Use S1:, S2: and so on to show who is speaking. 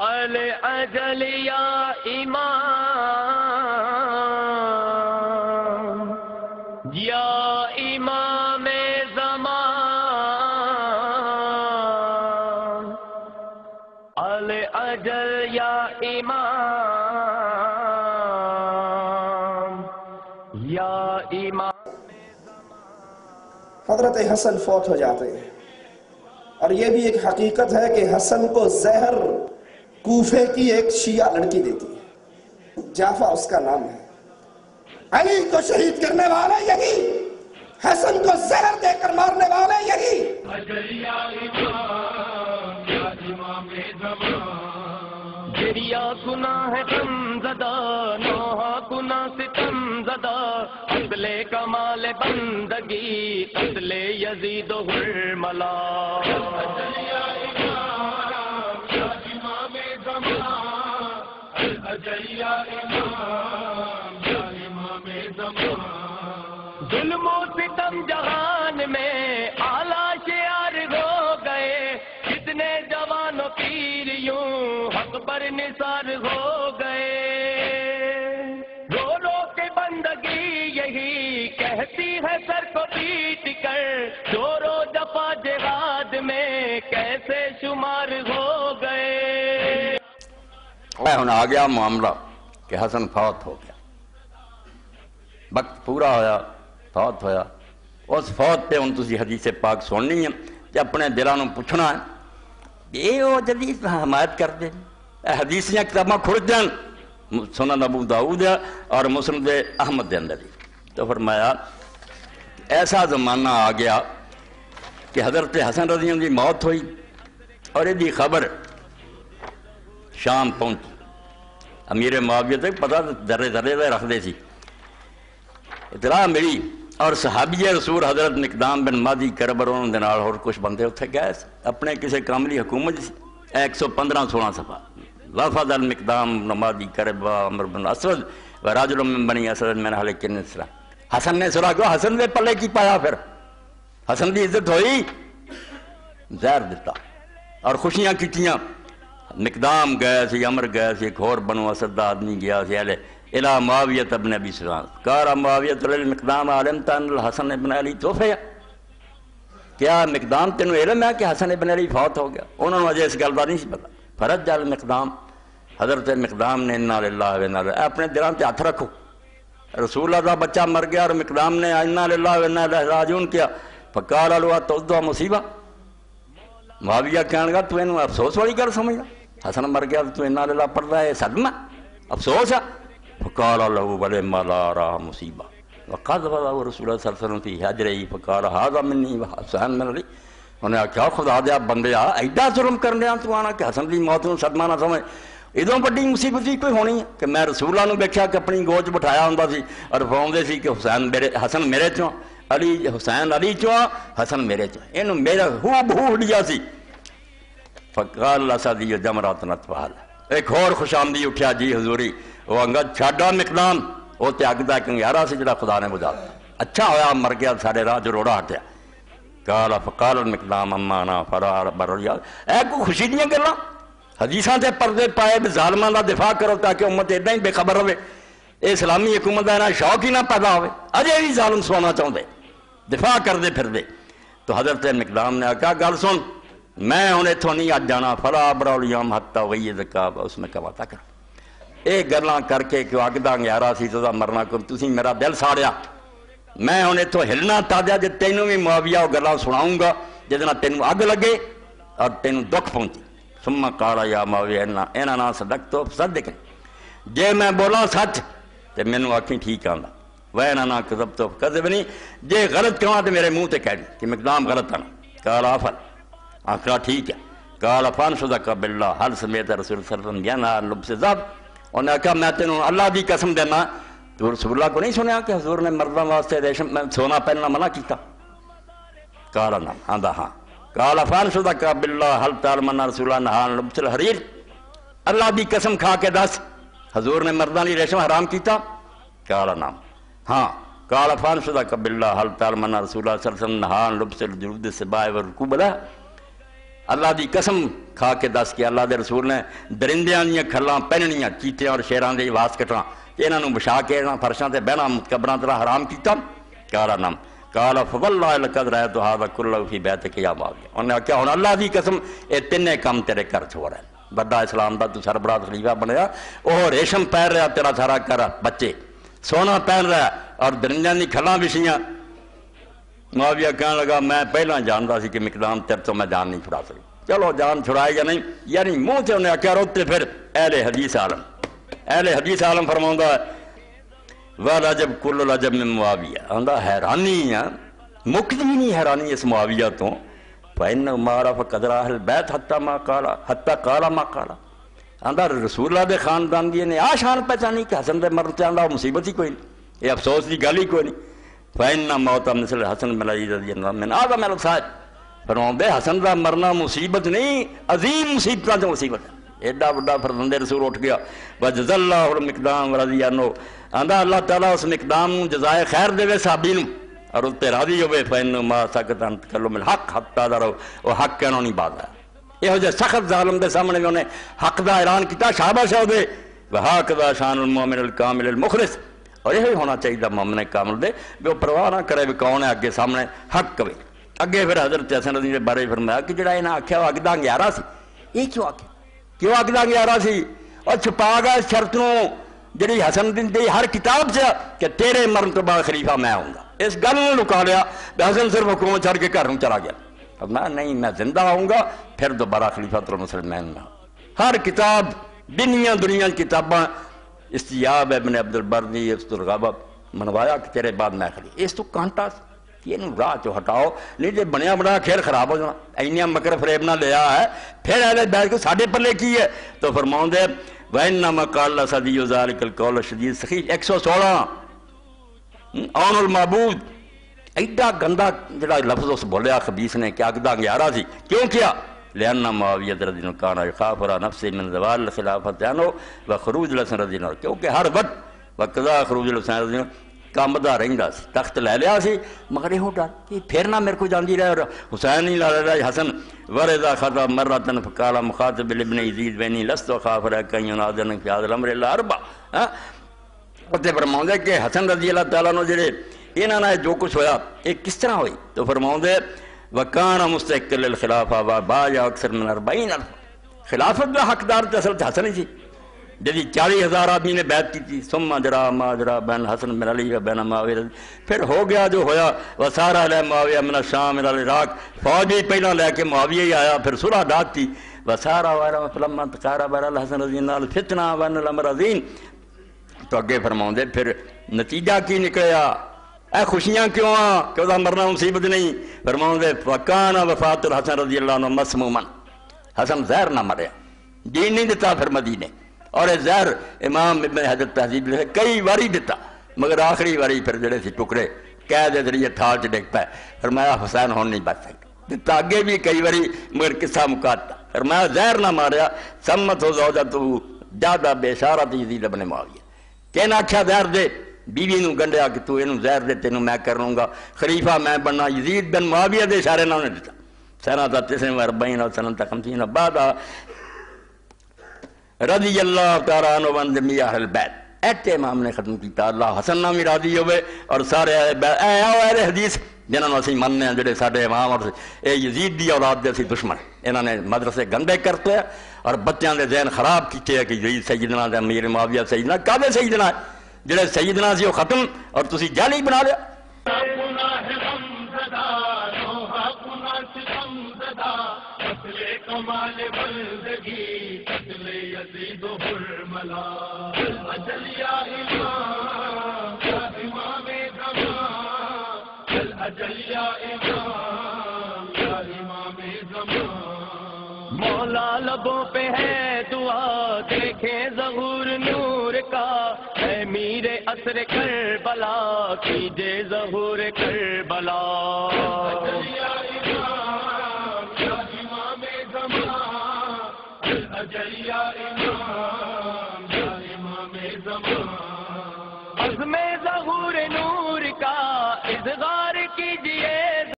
S1: الاجل یا امام یا امام زمان، الاجل یا امام یا امام۔
S2: حضرت حسن فوت ہو جاتے ہیں، اور یہ بھی ایک حقیقت ہے کہ حسن کو زہر کوفے کی ایک شیعہ لڑکی دیتی ہے، جعفر اس کا نام ہے۔ علی کو شہید کرنے والے یہی، حسن کو زہر دے کر مارنے والے یہی۔
S1: یا امام یا امام زمان، گریا گناہ غم زدہ، نوحہ گناہ ستم زدہ، اصل کمال بندگی قتل یزید و حرملا۔ یا امام یا امام زمان، الاجل یا امام یا امام زمان۔ ظلم و ستم جہان میں اعلیٰ شعار ہو گئے، کتنے جوان و پیر یوں حق پر نثار ہو گئے۔ رو رو کے بندگی یہی کہتی ہے سر کو پیٹ کر، شور و جفا جہاد میں کیسے شمار ہو گئے۔
S3: ہن آ گیا معاملہ کہ حسن فوت ہو گیا، وقت پورا ہویا، فوت ہویا۔ اس فوت پہ ہن تسی حدیث پاک سننی ہے کہ اپنے دلاں نوں پوچھنا ہے یہ وہ جدید حمایت کر دے، حدیث دیاں کتاباں کھڑ جان، سنن ابو داؤد اور مسند احمد دے اندر۔ تو فرمایا ایسا زمانہ آ گیا کہ حضرت حسن رضی اللہ عنہ کی موت ہوئی اور یہ خبر شام پہنچی۔ امیر معاویہ تک پتہ ذرے ذرے دے رکھ دے سی، اطلاع ملی، اور صحابی رسول حضرت مقدام بن مادی کربر انہوں نے نال اور کچھ بندے اتھے گئے اپنے کسی کاملی حکومت 115-16 صفحہ۔ وفد المقدام بن مادی کرب عمر بن اسود و رجل من بنی اسد من اہل کنسر۔ حسن نے سنا کہا حسن نے پلے کی پایا، پھر حسن دی عزت ہوئی، زہر دیتا اور خوشیاں کیتیاں۔ مقدام گئے سی، عمر گئے سی، ایک اور بنو اسد دا آدمی گیا سی اہل الى معاویہ ابن ابی سفیان، قال معاویہ للمقدام علمت ان الحسن ابن علی توفی، کیا مقدام تینوں علم ہے کہ حسن ابن علی فوت ہو گیا؟ انہوں نے مجھے اس گل کا نہیں سی پتا۔ فرج المقدام، حضرت مقدام نے انا للہ و انا الیہ، اپنے دلان پہ ہاتھ رکھو، رسول اللہ کا بچہ مر گیا اور مقدام نے انا للہ و انا الیہ راجعون کیا۔ فقال له اتعد مصیبہ، معاویہ کہنے لگا تو انہوں افسوس والی گل سمجھنا، حسن مر گیا تو انا للہ پڑھ رہا ہے، صدمہ افسوس ہے۔ فقال له ولما لا ارى مصیبہ وقد وضع رسول اللہ صلی اللہ علیہ وسلم فی حجرہ فقال هذا منی وحسن من علی۔ انہوں نے کہا خدا دیا بندے ایڈا ظلم کرنے تو آنا کہ حسن کی موت نوں صدمہ نہ سمجھ، ادوں بڑی مصیبت بھی کوئی ہونی ہے کہ میں رسول اللہ نوں ویکھیا کہ اپنی گوچ بٹھایا ہوندا سی اور فرماؤندے سی کہ حسن میرے چوں، علی حسین علی چوں، حسن میرے چوں، اینوں میرا ہو بہو ہڈیا سی۔ فقال الاسدی جمرات نطفال، ایک اور خوش آمدی اٹھیا جی حضوری، وہ انگد چھاڑا مقدام، وہ تے اگ دا کنگیارا سی جڑا خدا نے بجا، اچھا ہویا مر گیا سارے راہ جو روڑا ہٹیا۔ قال فقال المقدام اما انا فرا بریا، اے کوئی خوشی دیاں گلاں، حدیثاں تے پردے پائے ظالماں دا دفاع کرو تاکہ امت ایڈا ہی بے خبر رہے، اے اسلامی حکومت دا شوق ہی نہ پیدا ہوئے، اجے بھی ظالم سونا چاہندے، دفاع کردے پھردے۔ تو حضرت مقدام نے کہا گل سن، میں ہن ایتھوں نہیں اج جانا، فلا ابرا الیوم حتی وید الکعبہ، اس میں کہواتا کر اے گلاں کر کے کہ اگ دا انگیارا سی تو دا مرنا کر تسی میرا دل ساڑیا، میں ہن ایتھوں ہلنا تاجا جے تینوں بھی معاویہ وہ گلاں سناؤں گا جہدے نال تینوں اگ لگے اور تینوں دکھ پہنچے۔ ثم قال یا معاویہ انا نا صدقت فصدق، جے میں بولاں سچ تے مینوں آکھیں ٹھیک آندا، وانا نا کذبت فکذبنی، جے غلط کہاں تے میرے منہ تے کہہ کہ مقدام غلط آنا۔ قال افل، آخرا ٹھیک ہے۔ قال فانصدق باللہ حل سمیت رسول صلی اللہ علیہ وسلم ینہی عن لبس الذهب، انہوں نے کہا میں تینوں اللہ دی قسم دینا، تو رسول اللہ کو نہیں سنیا کہ حضور نے مردوں واسطے ریشم سونا پہننا منع کیتا؟ قال نعم، آندا ہاں۔ قال فانصدق باللہ حل تعلم ان رسول اللہ نہی عن لبس الحریر، اللہ دی قسم کھا کے دس حضور نے مردوں دی ریشم حرام کیتا؟ قال نعم، ہاں۔ قال فانصدق باللہ حل تعلم ان رسول اللہ صلی اللہ علیہ وسلم نہی عن لبس الجلود السباع والرکوب لها، اللہ دی قسم کھا کے دس کے اللہ دے رسول نے درندیاں دیاں کھلاں پہننیاں چیتیاں اور شیراں دے واس کٹنا انہاں نوں بچا کے انہاں فرشاں تے بہنا متکبراں طرح حرام کیتا کالا نام کالا فواللہ لقد رأیت ھذا کلہ فی بیتک یا معاویہ انہاں کہا ہن اللہ دی قسم اے تینے کام تیرے کر چھوڑا ہے بڑا اسلام دا تو سربراہ خلیفہ بنیا وہ ریشم پہن رہا تیرا سارا کر بچے سونا پہن رہا اور درندیاں دی کھلاں بچھیاں معاویہ کہنے لگا میں پہلا جانتا سی کہ مقدام تیرے تو میں جان نہیں چھڑا سکتا چلو جان چھڑائے یا نہیں یعنی منہ سے انہیں کیا روتے پھر اہل حدیث عالم فرماؤں ہے وَلَجَبْ كُلُّ لَجَبْ مِن مُعَاوِيَةَ آندہ حیرانی ہے مکتی نہیں حیرانی اس معاویہ تو فَإِنَّهُ مَا عَرَفَ قَدْرَ أَهْلِ الْبَيْتِ حَتَّى قَالَ مَا قَالَ آندہ رسول اللہ دے خاندان دیئے نے آشان پہچانی کہ حسن دے مرن سے آندہ مصیبت ہی کوئی نہیں یہ افسوس دی گالی کوئی نہیں فَإِنَّ مَوْتَ مِثْلِ حسن بن علی رضی اللہ من آدم الصائب فرماؤں دے حسن دا مرنا مصیبت نہیں عظیم مصیبتاں جو مصیبت ہے ایڈا بڑا فرزند رسول اٹھ گیا وَجَزَ اللَّهُ الْمِقْدَامَ رضی عنہ آندہ اللہ تعالیٰ اس مقدام جزائے خیر دے وے صحابی نوں اور اس تے راضی ہوئے فَإِنَّ مَا سَكَتَ عَنْ تَكَلُّمِ الْحَقِّ حَتَّى دَرَوْا وہ حق کہنوں نہیں بات ہے یہ جو سخت ظالم دے سامنے میں انہیں حق دا اعلان کیتا شاباش ہے دے وَهَكَذَا شَانُ الْمُؤْمِنِ الْكَامِلِ الْمُخْلِصِ اور یہی ہونا چاہیے مومن کامل دے کہ وہ پرواہ نہ کرے بھی کون ہے اگے سامنے حق کبھی اگے پھر حضرت حسن رضی اللہ بارے فرمایا کہ جڑا انہاں آکھیا وہ اگدا گیارہ سی یہ کیوں آکھیا کیوں اگدا گیارہ سی اور چھپا گیا اس شرط نوں جڑی حسن دین دی ہر کتاب سے کہ تیرے مرن تو بعد خلیفہ میں ہوں گا اس گل نے لکا لیا حسن صرف حکومت چھڑ کے گھر میں چلا گیا اور میں نہیں میں زندہ ہوں گا پھر دوبارہ خلیفۃ المسلمین میں ہر کتاب دنیا کتاباں استیاب ابن عبد البر دی الغابہ منوایا کہ تیرے بعد میں خلیفہ اس تو کانٹا یہ راہ چو ہٹاؤ نہیں جب بنیا بنا کھیل خراب ہو جانا اینیاں مکر فریب نہ لیا ہے پھر اہل بیت کو ساڑھے پلے کی ہے تو فرماؤں دے وَإِنَّمَا قَالَ صَدِيُّ ذَلِكَ الْقَوْلَ الشَّدِيدُ سخیج 116 اون المعبود ایڈا گندہ جڑا لفظ اس بولیا خبیث نے کہ اگدا گیارہ سی کیوں کیا لِأَنَّ مُعَاوِيَةَ رضی اللہ عنہ يَخَافُ عَلَى نَفْسِهِ مِنْ زَوَالِ الْخِلَافَةِ عَنْهُ وَخُرُوجِ الْحَسَنِ رضی اللہ عنہ کیونکہ ہر وقت وَقَضَى خُرُوجِ الْحَسَنِ رضی اللہ عنہ کامدہ رہندا سی تخت لے لیا سی مگر یہ ڈر کہ پھر نہ میرے کو جاندی رہے اور حسین نہیں لا رہا حسن ورضا خطا مرتن فقال مخاطب لابن یزید بینی لست خاف رکھ ینادن فی هذا الامر الا اربع تے فرماؤں دے کہ حسن رضی اللہ تعالیٰ عنہ جڑے انہاں نے جو کچھ ہویا یہ کس طرح ہوئی تو فرماؤں دے وکان مستحق للخلافہ وبایا اکثر من 40,000 خلافت کا حقدار تے اصل حسن ہی سی جدی 40,000 آدمی نے بیعت کی تھی ثم جرا ما جرا بین حسن بن علی و بین معاویہ پھر ہو گیا جو ہویا وسارا علیہ معاویہ من الشام الى العراق فوج ہی پہلا لے کے معاویہ ہی آیا پھر صلح ڈات تھی وسارا وارا فلما تقارب الحسن رضی اللہ عنہ فتنہ وان الامر عظیم تو اگے فرماؤں دے پھر نتیجہ کی نکلیا اے خوشیاں کیوں کہ وہ مرنا مصیبت نہیں فرماؤں دے وکان وفات الحسن رضی اللہ عنہ مسموما حسن زہر نہ مریا دین نہیں دیتا پھر مدینے اور زہر امام ابن حجر تہذیب لکھے کئی واری دیتا مگر آخری واری پھر جڑے سی ٹکڑے قید ذریعے تھال چ ڈگ پائے فرمایا حسین ہون نہیں بچ سکتا دیتا آگے بھی کئی واری مگر قصہ مکاتا فرمایا زہر نہ ماریا سمت ہو زوجتو جادہ بے اشارت یزید ابن معاویہ کہنا آکھیا زہر دے بیوی نو گنڈیا کہ تو انہوں زہر دے تینوں میں کروں گا خلیفہ میں بننا یزید بن معاویہ دے اشارے نہ انہیں دیتا سنہ 49 اور سنہ 50 بعد رضی اللہ تعالیٰ عنہ وان جمیع اہل بیت ایٹے امام نے ختم کیتا اللہ حسن نامی راضی ہوئے اور سارے اہل بیت اے آؤ اہل حدیث جنہوں نے اسی مننے ہیں جڑے ساڑھے امام اور اے یزید دی اولاد دے سی دشمن انہوں نے مدرسے گندے کرتے ہیں اور بچیاں دے ذہن خراب کیتے ہیں کہ یزید سیدنا دے امیر معاویہ سیدنا کعبے سیدنا ہے جڑے سیدنا سی وہ ختم اور تسی جعلی بنا لیا
S1: کمال بندگی قتل یزید و حرملا اجل یا امام یا امام زمان اجل یا امام یا امام زمان مولا لبوں پہ ہے دعا دیکھیں ظہور نور کا اے میر عصر کربلا کیجے ظہور کربلا اجل یا امام یا امام زمان اجل یا امام